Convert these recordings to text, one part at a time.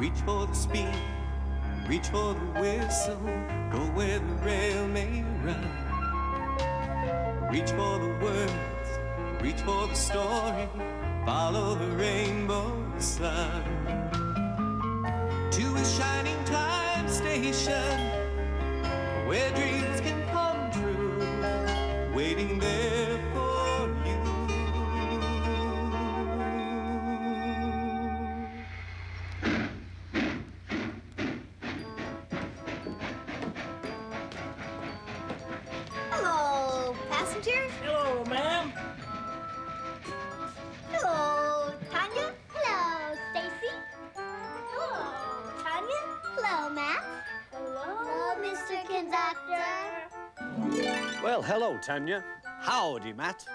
Reach for the speed, reach for the whistle, go where the rail may run. Reach for the words, reach for the story, follow the rainbow sun. To a shining time station, where dreams can come true, waiting there for you. Hello, passenger. Hello, ma'am. Hello, Tanya. Hello, Stacy. Hello, Tanya. Hello, Matt. Hello, Mr. Conductor. Well, hello, Tanya. Howdy, Matt.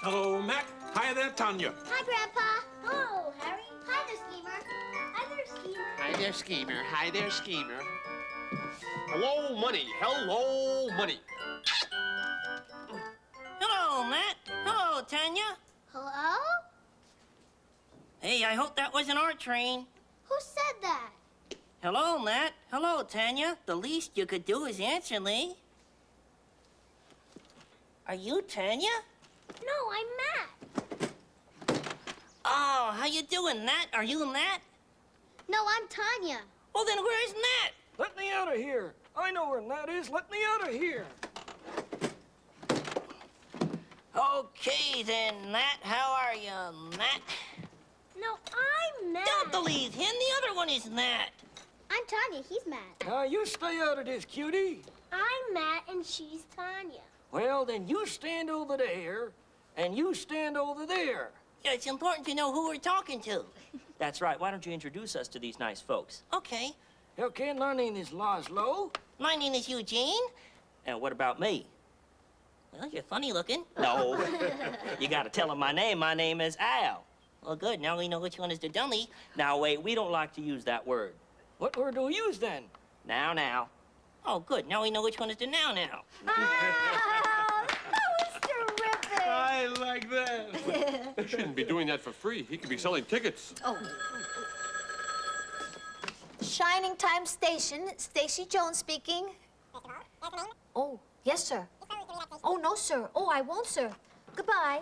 Hello, Mac. Hi there, Tanya. Hi, Grandpa. Hello, Harry. Hi there, Schemer. Hi there, Schemer. Hi there, Schemer. Hi there, Schemer. Hello, Money. Hello, Money. Hello, Matt. Hello, Tanya. Hello? Hey, I hope that wasn't our train. Who said that? Hello, Matt. Hello, Tanya. The least you could do is answer me. Are you Tanya? No, I'm Matt. Oh, how you doing, Nat? Are you Nat? No, I'm Tanya. Well, then where's Nat? Let me out of here. I know where Nat is. Let me out of here. Okay, then, Nat. How are you, Nat? No, I'm Matt. Don't believe him. The other one is Nat. I'm Tanya. He's Matt. Now, you stay out of this, cutie. I'm Matt, and she's Tanya. Well, then you stand over there, and you stand over there. Yeah, it's important to know who we're talking to. That's right. Why don't you introduce us to these nice folks? Okay. Okay, my name is Laszlo. My name is Eugene. And what about me? Well, you're funny looking. No. You got to tell them my name. My name is Al. Well, good. Now we know which one is the dummy. Now, wait. We don't like to use that word. What word do we use then? Now. Oh, good. Now we know which one is the now. Oh, that was terrific. I like that. You shouldn't be doing that for free. He could be selling tickets. Oh. Shining Time Station, Stacy Jones speaking. Oh, yes, sir. Oh, no, sir. Oh, I won't, sir. Goodbye.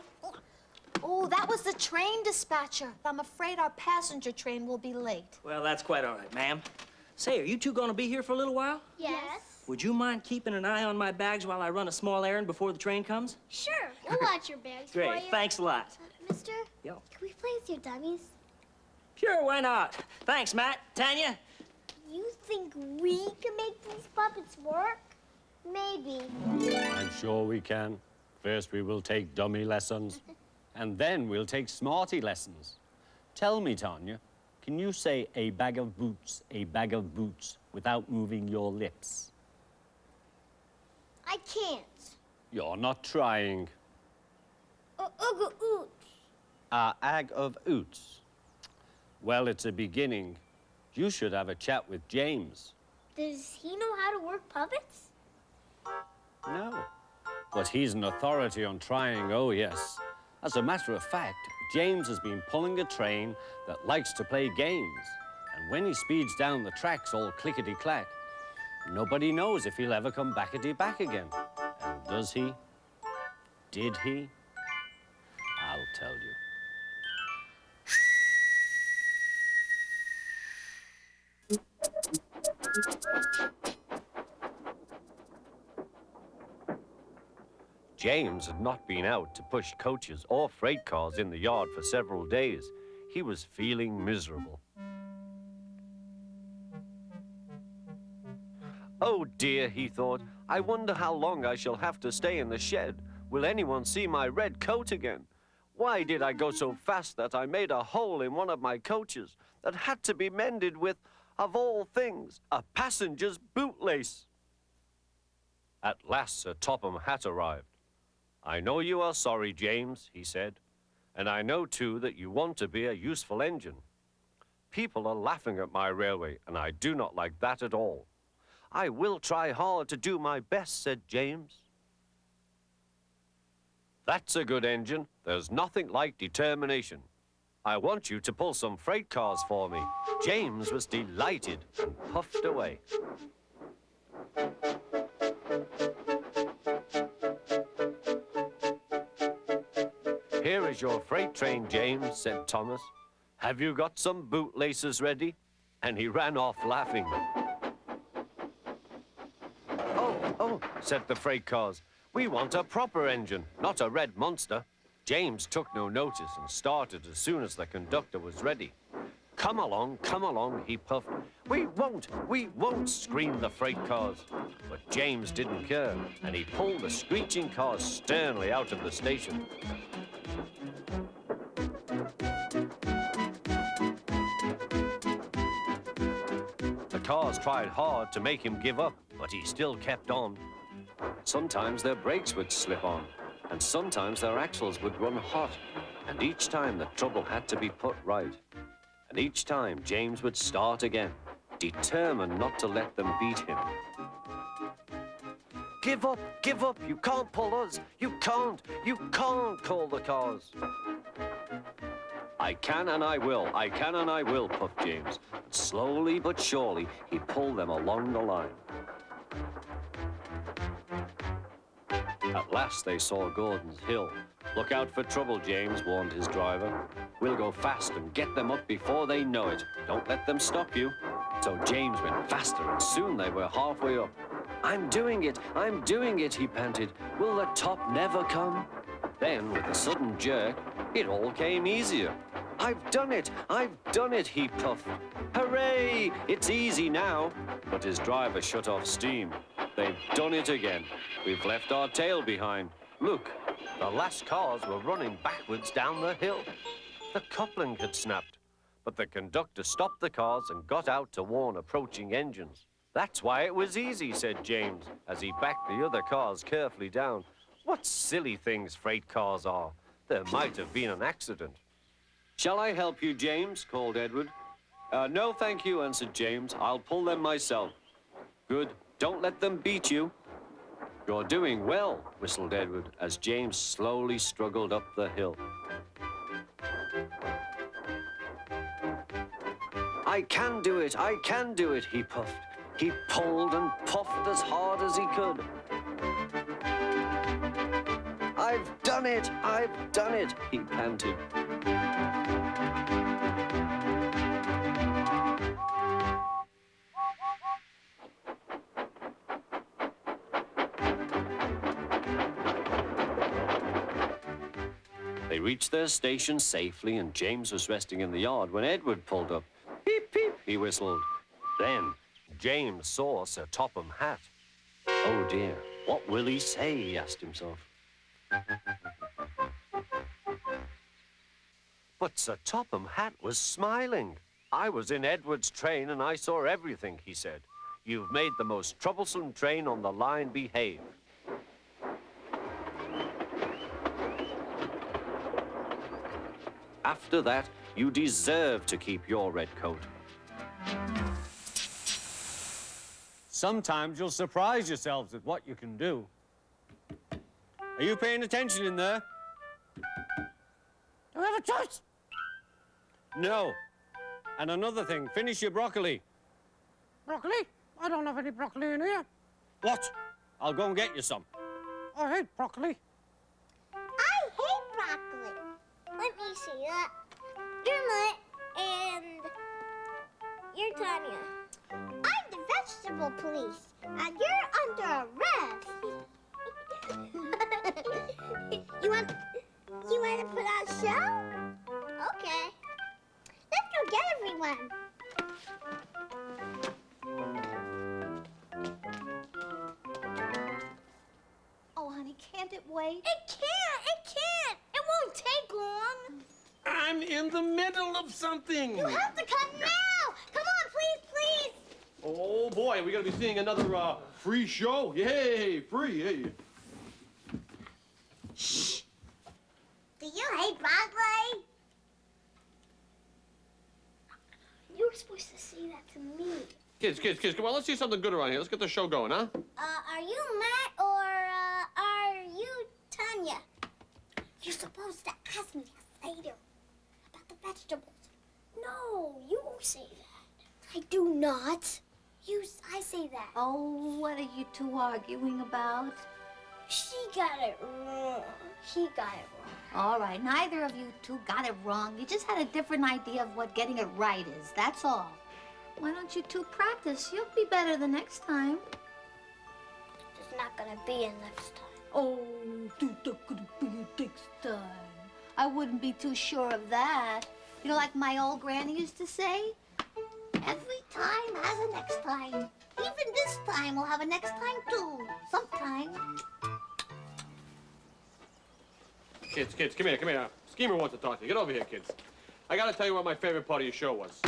Oh, that was the train dispatcher. I'm afraid our passenger train will be late. Well, that's quite all right, ma'am. Say, are you two going to be here for a little while? Yes. Would you mind keeping an eye on my bags while I run a small errand before the train comes? Sure. We'll watch your bags for you. Great. Thanks a lot. Mister, Yo. can we play with your dummies? Sure, why not? Thanks, Matt. Tanya? You think we can make these puppets work? Maybe. I'm sure we can. First, we will take dummy lessons, and then we'll take smarty lessons. Tell me, Tanya, can you say a bag of boots, without moving your lips? I can't. You're not trying. Ooga oots. A ag of oots. Well, it's a beginning. You should have a chat with James. Does he know how to work puppets? No. But he's an authority on trying, oh yes. As a matter of fact, James has been pulling a train that likes to play games. And when he speeds down the tracks all clickety-clack, nobody knows if he'll ever come backety-back again. And does he? Did he? I'll tell you. James had not been out to push coaches or freight cars in the yard for several days. He was feeling miserable. Oh dear, he thought, I wonder how long I shall have to stay in the shed. Will anyone see my red coat again? Why did I go so fast that I made a hole in one of my coaches that had to be mended with, of all things, a passenger's bootlace? At last Sir Topham Hatt arrived. I know you are sorry, James, he said, and I know, too, that you want to be a useful engine. People are laughing at my railway, and I do not like that at all. I will try hard to do my best, said James. That's a good engine. There's nothing like determination. I want you to pull some freight cars for me. James was delighted and puffed away. Here is your freight train, James, said Thomas. Have you got some bootlaces ready? And he ran off laughing. Oh, said the freight cars. We want a proper engine, not a red monster. James took no notice and started as soon as the conductor was ready. Come along, he puffed. We won't, screamed the freight cars. But James didn't care, and he pulled the screeching cars sternly out of the station. The cars tried hard to make him give up, but he still kept on. Sometimes their brakes would slip on, and sometimes their axles would run hot, and each time the trouble had to be put right. And each time James would start again, determined not to let them beat him. Give up, you can't pull us, you can't, called the cars. I can and I will, puffed James. And slowly but surely, he pulled them along the line. At last they saw Gordon's Hill. Look out for trouble, James, warned his driver. We'll go fast and get them up before they know it. Don't let them stop you. So James went faster, and soon they were halfway up. I'm doing it, he panted. Will the top never come? Then, with a sudden jerk, it all came easier. I've done it, he puffed. Hooray! It's easy now. But his driver shut off steam. They've done it again. We've left our tail behind. Look, the last cars were running backwards down the hill. The coupling had snapped, but the conductor stopped the cars and got out to warn approaching engines. That's why it was easy, said James, as he backed the other cars carefully down. What silly things freight cars are. There might have been an accident. Shall I help you, James? Called Edward. No, thank you, answered James. I'll pull them myself. Good. Don't let them beat you. You're doing well, whistled Edward, as James slowly struggled up the hill. I can do it, he puffed. He pulled and puffed as hard as he could. I've done it, he panted. They reached their station safely, and James was resting in the yard when Edward pulled up. Peep, peep, he whistled. Then James saw Sir Topham Hatt. Oh, dear, what will he say, he asked himself. But Sir Topham Hatt was smiling. I was in Edward's train and I saw everything, he said. You've made the most troublesome train on the line behave. After that, you deserve to keep your red coat. Sometimes you'll surprise yourselves at what you can do. Are you paying attention in there? Do I have a choice? No. And another thing, finish your broccoli. Broccoli? I don't have any broccoli in here. What? I'll go and get you some. I hate broccoli. I hate broccoli. Let me see that. Dermot and you're Tanya. I'm the vegetable police, and you're under arrest. You want to put on a show? Okay. Let's go get everyone. Oh, honey, can't it wait? It can't. It won't take long. I'm in the middle of something. You have to come now. Come on, please. Oh, boy, we're going to be seeing another free show. Yay, free, hey. Shh. Do you hate broccoli? You were supposed to say that to me. Kids, come on, let's see something good around here. Let's get the show going, huh? Are you Matt or are you Tanya? You're supposed to ask me that later about the vegetables. No, you say that. I do not. I say that. Oh, what are you two arguing about? She got it wrong. He got it wrong. All right, neither of you two got it wrong. You just had a different idea of what getting it right is, that's all. Why don't you two practice? You'll be better the next time. There's not gonna be a next time. Oh, there's not gonna be a next time. I wouldn't be too sure of that. You know, like my old granny used to say, every time has a next time. Even this time will have a next time, too. Sometime. Kids, come here. Schemer wants to talk to you. Get over here, kids. I gotta tell you what my favorite part of your show was.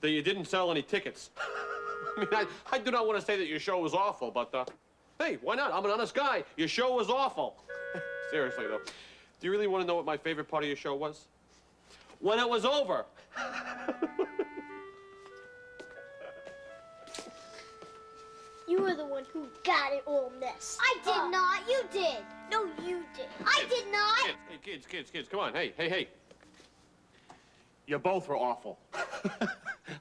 That you didn't sell any tickets. I mean, I do not want to say that your show was awful, but, hey, why not? I'm an honest guy. Your show was awful. Seriously, though. Do you really want to know what my favorite part of your show was? When it was over. You were the one who got it all messed. I did not. You did. No, you did. I did not. Kids, come on. Hey. You both were awful.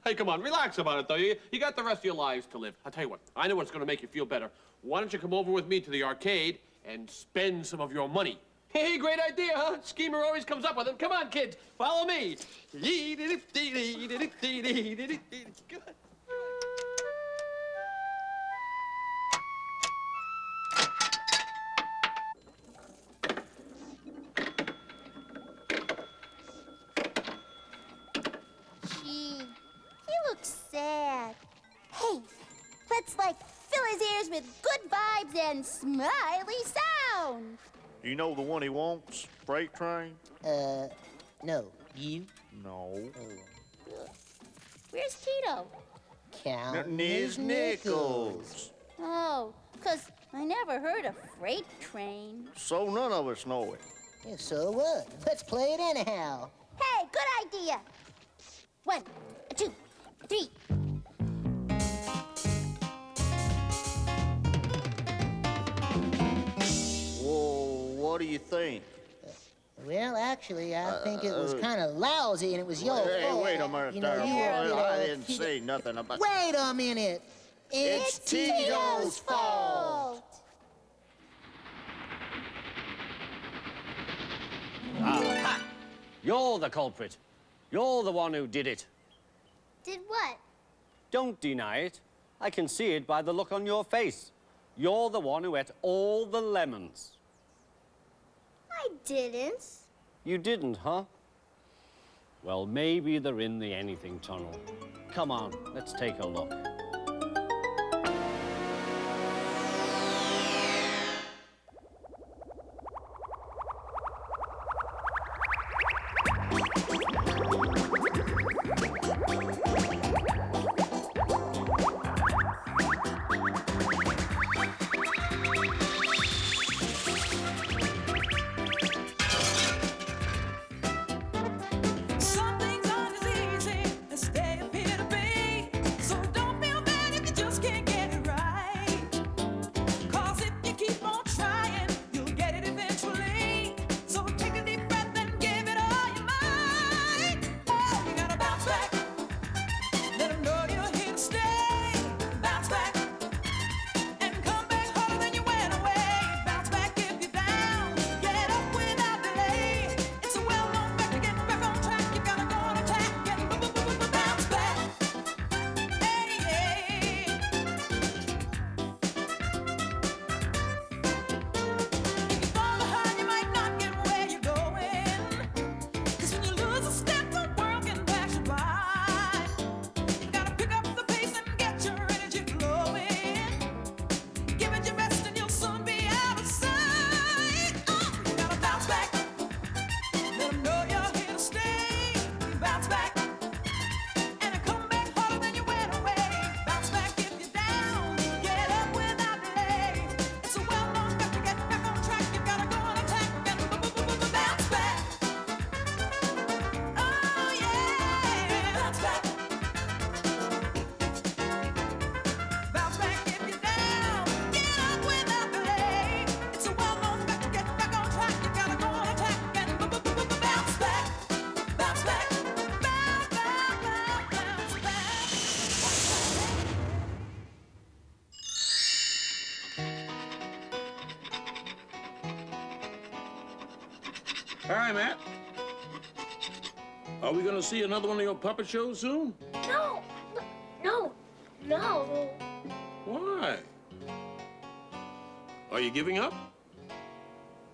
Hey, come on, relax about it, though. You got the rest of your lives to live. I'll tell you what, I know what's going to make you feel better. Why don't you come over with me to the arcade and spend some of your money? Hey, great idea, huh? Schemer always comes up with it. Come on, kids, follow me. Good. Sad. Hey, let's fill his ears with good vibes and smiley sound. Do you know the one he wants? Freight train? No. You? No. Where's Tito? Counting his nickels. Oh, 'cause I never heard of freight train. So none of us know it. Yeah, so what? Let's play it anyhow. Hey, good idea. 1, 2, 3. Whoa, what do you think? Well, actually, I think it was kind of lousy, and it was your fault. Hey, wait a minute You know, there. you were, I didn't say nothing about... Wait a minute. It's Tito's fault. Aha! You're the culprit. You're the one who did it. Did what? Don't deny it. I can see it by the look on your face. You're the one who ate all the lemons. I didn't. You didn't, huh? Well, maybe they're in the anything tunnel. Come on, let's take a look. Some things aren't as easy as they appear to be. So don't be Hi, Matt. Are we gonna see another one of your puppet shows soon? No! No! No! Why? Are you giving up?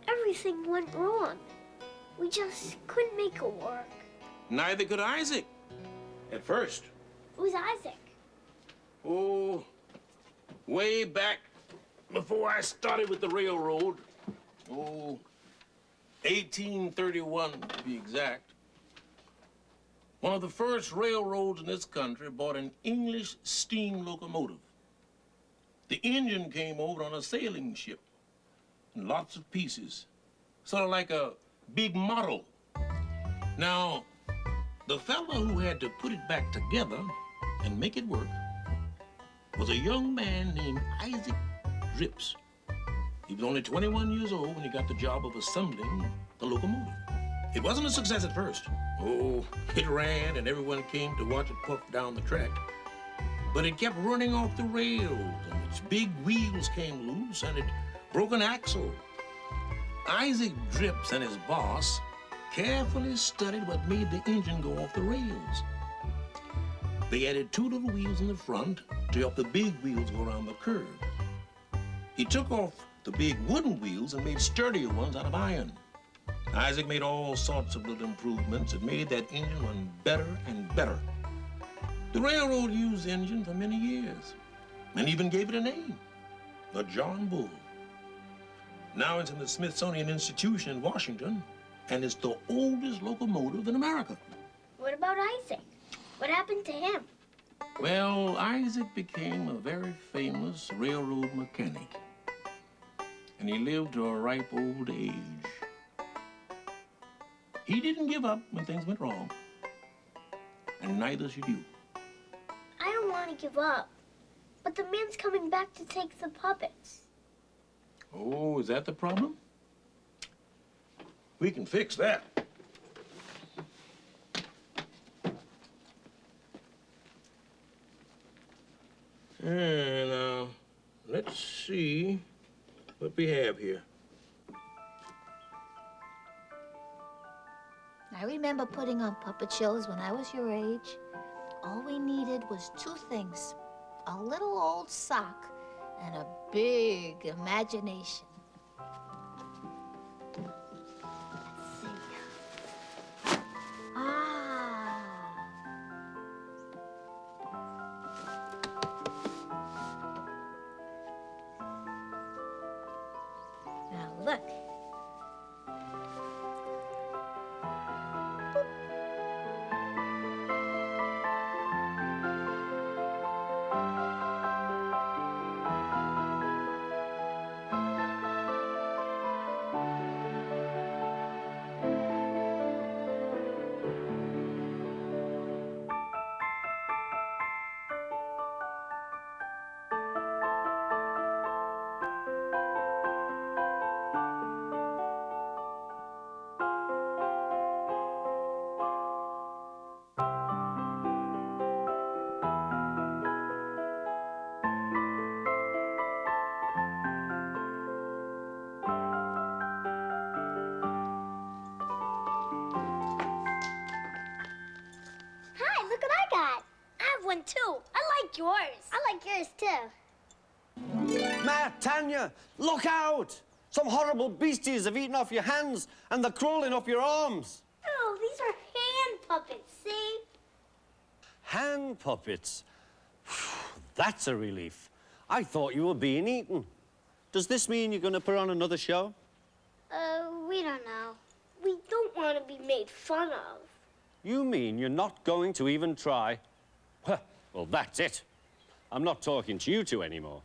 Everything went wrong. We just couldn't make it work. Neither could Isaac. At first. Who's Isaac? Oh, way back before I started with the railroad. Oh, 1831 to be exact. One of the first railroads in this country bought an English steam locomotive. The engine came over on a sailing ship in lots of pieces, sort of like a big model. Now, the fellow who had to put it back together and make it work was a young man named Isaac Drips. He was only 21 years old when he got the job of assembling the locomotive. It wasn't a success at first. Oh, it ran and everyone came to watch it puff down the track. But it kept running off the rails and its big wheels came loose and it broke an axle. Isaac Drips and his boss carefully studied what made the engine go off the rails. They added 2 little wheels in the front to help the big wheels go around the curve. He took off the big wooden wheels and made sturdier ones out of iron. Isaac made all sorts of little improvements that made that engine run better and better. The railroad used the engine for many years and even gave it a name, the John Bull. Now it's in the Smithsonian Institution in Washington, and it's the oldest locomotive in America. What about Isaac? What happened to him? Well, Isaac became a very famous railroad mechanic, and he lived to a ripe old age. He didn't give up when things went wrong, and neither should you. I don't want to give up, but the man's coming back to take the puppets. Oh, is that the problem? We can fix that. And now, let's see what we have here. I remember putting on puppet shows when I was your age. All we needed was 2 things. A little old sock and a big imagination. Let's see. Ah. Now look. One too. I like yours. I like yours too. Matt, Tanya, look out! Some horrible beasties have eaten off your hands and they're crawling up your arms. Oh, these are hand puppets, see? Hand puppets? That's a relief. I thought you were being eaten. Does this mean you're going to put on another show? We don't know. We don't want to be made fun of. You mean you're not going to even try? Well, that's it. I'm not talking to you two anymore.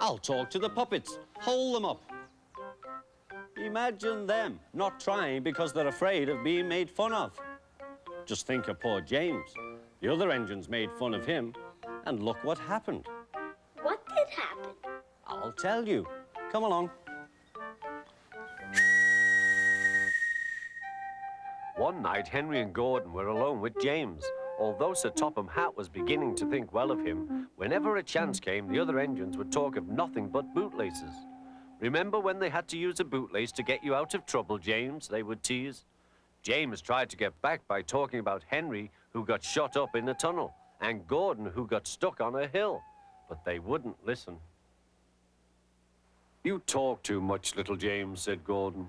I'll talk to the puppets. Hold them up. Imagine them not trying because they're afraid of being made fun of. Just think of poor James. The other engines made fun of him, and look what happened. What did happen? I'll tell you. Come along. One night, Henry and Gordon were alone with James. Although Sir Topham Hatt was beginning to think well of him, whenever a chance came, the other engines would talk of nothing but bootlaces. Remember when they had to use a bootlace to get you out of trouble, James? They would tease. James tried to get back by talking about Henry, who got shot up in a tunnel, and Gordon, who got stuck on a hill. But they wouldn't listen. You talk too much, little James, said Gordon.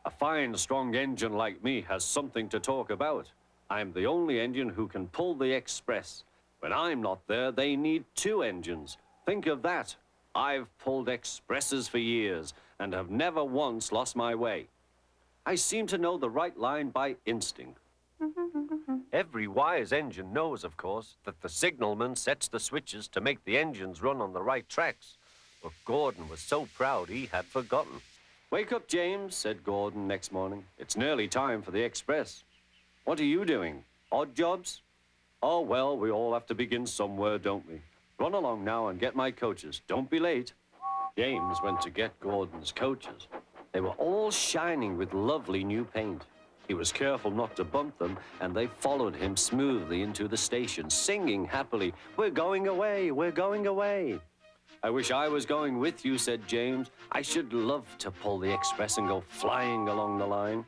A fine, strong engine like me has something to talk about. I'm the only engine who can pull the express. When I'm not there, they need 2 engines. Think of that. I've pulled expresses for years and have never once lost my way. I seem to know the right line by instinct. Every wise engine knows, of course, that the signalman sets the switches to make the engines run on the right tracks. But Gordon was so proud he had forgotten. Wake up, James, said Gordon next morning. It's nearly time for the express. What are you doing? Odd jobs? Oh, well, we all have to begin somewhere, don't we? Run along now and get my coaches. Don't be late. James went to get Gordon's coaches. They were all shining with lovely new paint. He was careful not to bump them, and they followed him smoothly into the station, singing happily, "We're going away, we're going away." I wish I was going with you, said James. I should love to pull the express and go flying along the line.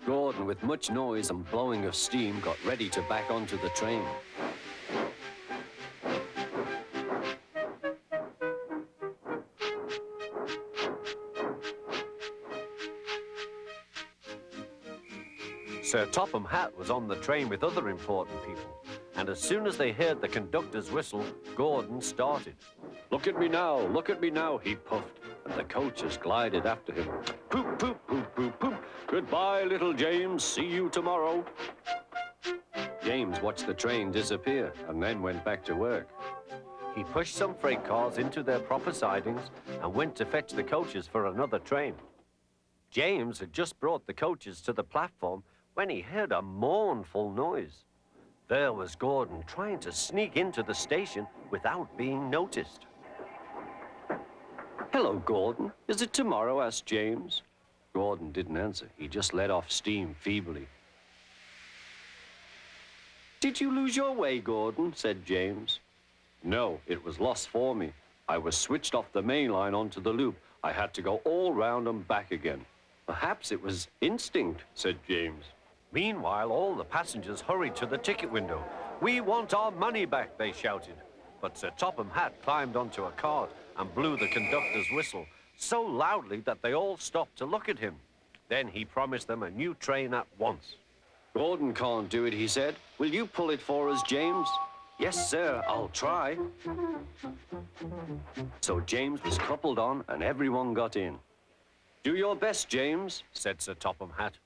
Gordon, with much noise and blowing of steam, got ready to back onto the train. Sir Topham Hatt was on the train with other important people, and as soon as they heard the conductor's whistle, Gordon started. Look at me now, he puffed, and the coaches glided after him. Poop, poop, poop, poop, poop. Goodbye, little James. See you tomorrow. James watched the train disappear and then went back to work. He pushed some freight cars into their proper sidings and went to fetch the coaches for another train. James had just brought the coaches to the platform when he heard a mournful noise. There was Gordon trying to sneak into the station without being noticed. Hello, Gordon. Is it tomorrow? Asked James. Gordon didn't answer. He just let off steam feebly. Did you lose your way, Gordon? Said James. No, it was lost for me. I was switched off the main line onto the loop. I had to go all round and back again. Perhaps it was instinct, said James. Meanwhile, all the passengers hurried to the ticket window. We want our money back, they shouted. But Sir Topham Hatt climbed onto a cart and blew the conductor's whistle so loudly that they all stopped to look at him. Then he promised them a new train at once. Gordon can't do it, he said. Will you pull it for us, James? Yes, sir, I'll try. So James was coupled on and everyone got in. Do your best, James, said Sir Topham Hatt.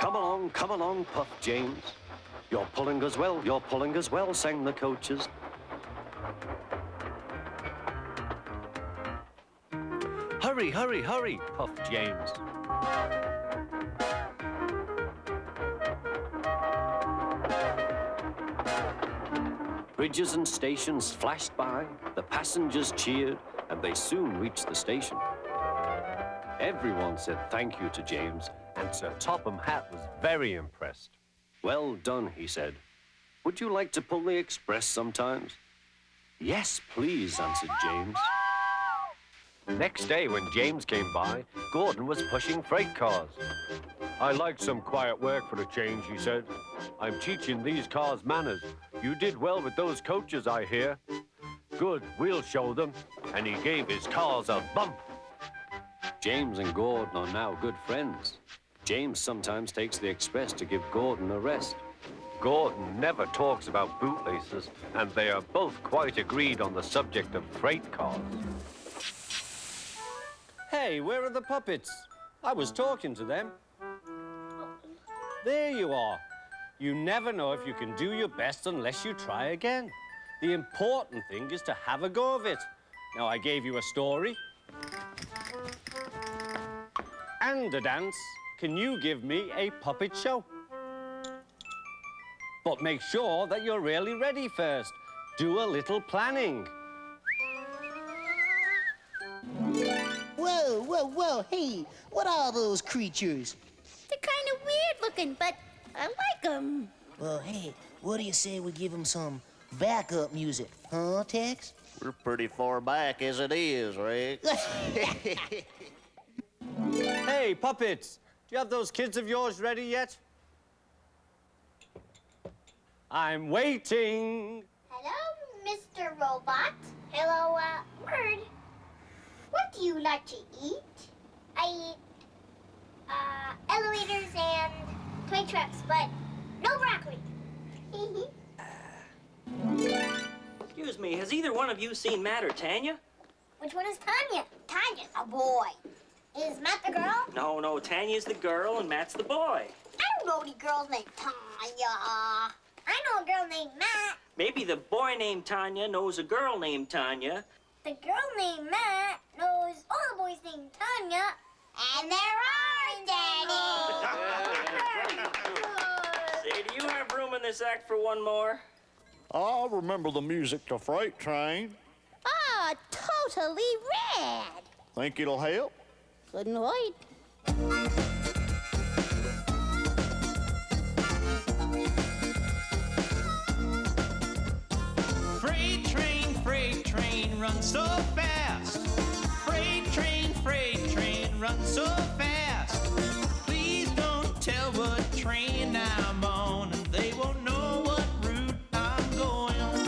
Come along, puffed James. You're pulling us well, sang the coaches. Hurry, hurry, hurry, puffed James. Bridges and stations flashed by, the passengers cheered, and they soon reached the station. Everyone said thank you to James, and Sir Topham Hatt was very impressed. Well done, he said. Would you like to pull the express sometimes? Yes, please, answered James. Next day, when James came by, Gordon was pushing freight cars. I like some quiet work for a change, he said. I'm teaching these cars manners. You did well with those coaches, I hear. Good, we'll show them. And he gave his cars a bump. James and Gordon are now good friends. James sometimes takes the express to give Gordon a rest. Gordon never talks about bootlaces, and they are both quite agreed on the subject of freight cars. Hey, where are the puppets? I was talking to them. There you are. You never know if you can do your best unless you try again. The important thing is to have a go of it. Now, I gave you a story and a dance. Can you give me a puppet show? But make sure that you're really ready first. Do a little planning. Whoa, whoa, whoa, hey, what are those creatures? They're kind of weird looking, but I like them. Well, hey, what do you say we give them some backup music, huh, Tex? We're pretty far back as it is, Rick. Hey, puppets! Do you have those kids of yours ready yet? I'm waiting. Hello, Mr. Robot. Hello, Bird. What do you like to eat? I eat, elevators and toy trucks, but no broccoli. Excuse me, has either one of you seen Matt or Tanya? Which one is Tanya? Tanya's a boy. Is Matt the girl? No, Tanya's the girl and Matt's the boy. I don't know any girls named Tanya. I know a girl named Matt. Maybe the boy named Tanya knows a girl named Tanya. The girl named Matt knows all the boys named Tanya. And there aren't any. Say, do you have room in this act for one more? I remember the music to Freight Train. Ah, totally rad. Think it'll help? Couldn't wait. Freight train, run so fast. Freight train, run so fast. Please don't tell what train I'm on, and they won't know what route I'm going on.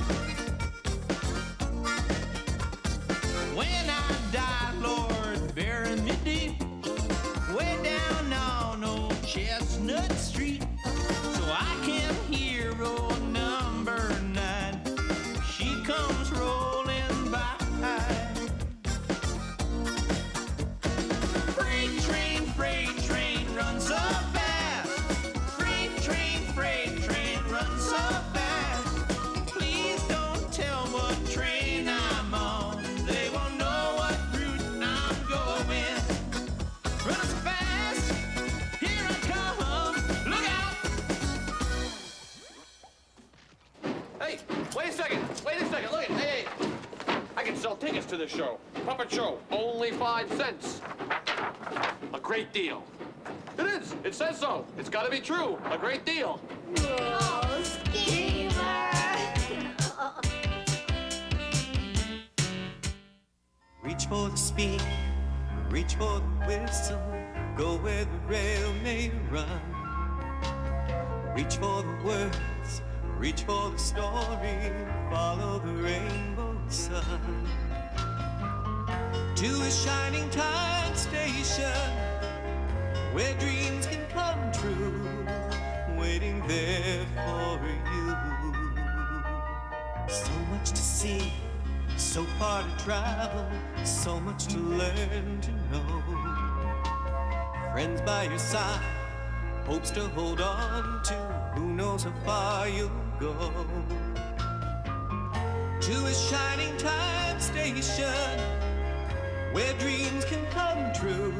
When I die, Lord, bury me deep, way down on old Chestnut Street, so I can hear old number 9. She comes rolling by. Freight train, run so fast. Freight train, run so fast. Please don't tell what train I'm on. They won't know what route I'm going. Run so fast, here I come. Look out! Hey, wait a second. Look at, hey. I can sell tickets to this show. Puppet show, only 5 cents. A great deal. It is. It says so. It's got to be true. A great deal. Oh, Schemer. Reach for the speed, reach for the whistle, go where the rail may run. Reach for the words, reach for the story, follow the rainbow sun. To a shining time station, where dreams can come true, waiting there for you. So much to see, so far to travel, so much to learn to know. Friends by your side, hopes to hold on to, who knows how far you'll go. To a shining time station, where dreams can come true.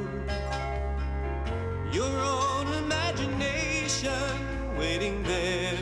Your own imagination waiting there